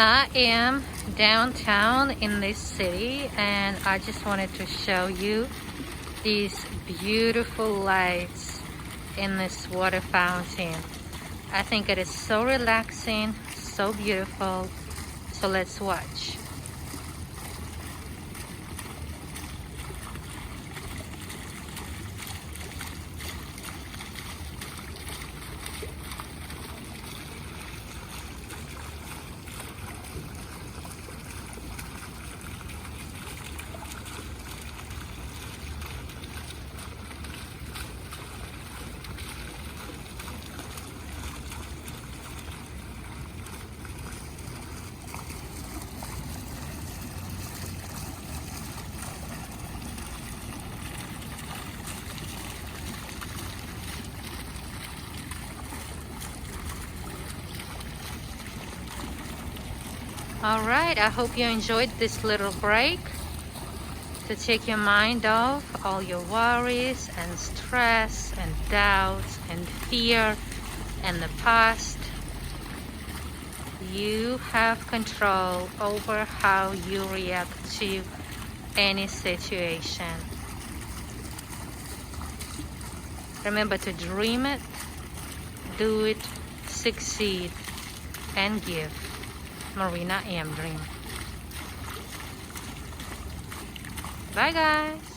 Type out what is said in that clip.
I am downtown in this city and I just wanted to show you these beautiful lights in this water fountain. I think it is so relaxing, so beautiful. So let's watch. All right, I hope you enjoyed this little break to take your mind off all your worries and stress and doubts and fear and the past. You have control over how you react to any situation. Remember to dream it, do it, succeed, and give. Marina Amdream. Bye guys.